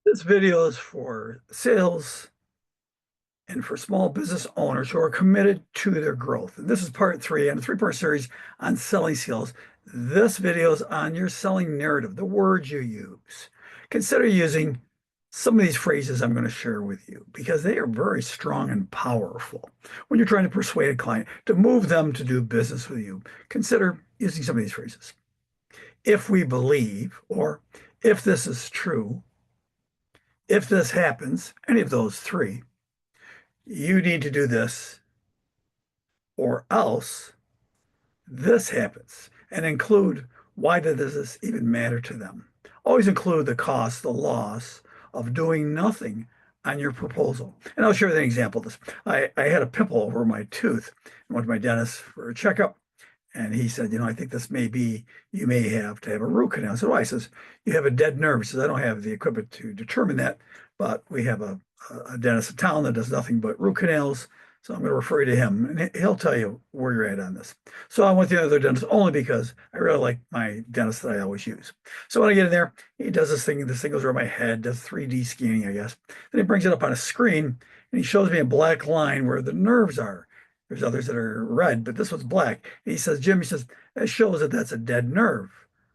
This video is for sales and for small business owners who are committed to their growth. And this is part three on a three-part series on selling skills. This video is on your selling narrative, the words you use. Consider using some of these phrases I'm going to share with you because they are very strong and powerful when you're trying to persuade a client to move them to do business with you. Consider using some of these phrases. If we believe, or if this is true, if this happens, any of those three, you need to do this or else this happens, and include why does this even matter to them. Always include the cost, the loss of doing nothing on your proposal. And I'll share with an example of this. I had a pimple over my tooth and went to my dentist for a checkup. And he said, I think this may be, you may have to have a root canal. I said, why? He says, you have a dead nerve. He says, I don't have the equipment to determine that, but we have a dentist in town that does nothing but root canals. So I'm going to refer you to him, and he'll tell you where you're at on this. So I went to the other dentist only because I really like my dentist that I always use. So when I get in there, he does this thing goes around my head, does 3D scanning, I guess. Then he brings it up on a screen, and he shows me a black line where the nerves are. There's others that are red, but this one's black. And he says, Jim, he says, that shows that that's a dead nerve.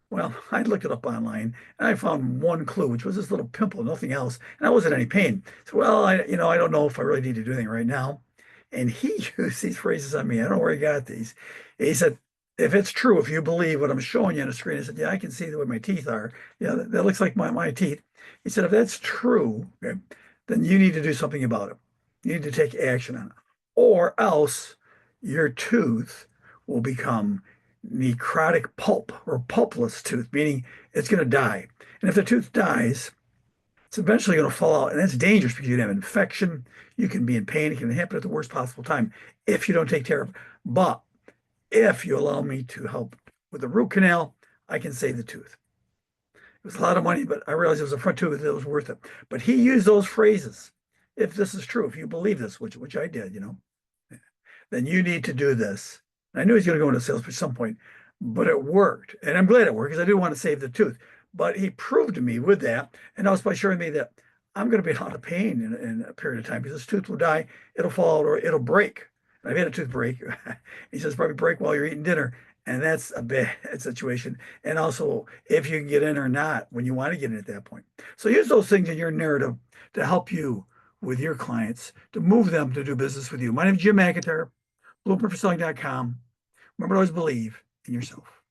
Well, I looked it up online and I found one clue, which was this little pimple, nothing else. And I wasn't in any pain. So, well, I don't know if I really need to do anything right now. And he used these phrases on me. I don't know where he got these. He said, if it's true, if you believe what I'm showing you on the screen, I said, yeah, I can see the way my teeth are. Yeah, that looks like my teeth. He said, if that's true, okay, then you need to do something about it. You need to take action on it, or else your tooth will become necrotic pulp or pulpless tooth, meaning it's going to die. And if the tooth dies, it's eventually going to fall out. And that's dangerous because you can have infection. You can be in pain. It can happen at the worst possible time if you don't take care of it. But if you allow me to help with the root canal, I can save the tooth. It was a lot of money, but I realized it was a front tooth that was worth it. But he used those phrases. If this is true, if you believe this, which I did, then you need to do this. And I knew he was going to go into sales at some point, but it worked. And I'm glad it worked because I do want to save the tooth. But he proved to me with that, and also by showing me that I'm going to be in a lot of pain in a period of time because this tooth will die, it'll fall out, or it'll break. And I've had a tooth break. He says probably break while you're eating dinner. And that's a bad situation. And also, if you can get in or not when you want to get in at that point. So use those things in your narrative to help you with your clients, to move them to do business with you. My name is Jim McIntyre, blueprintforselling.com. Remember to always believe in yourself.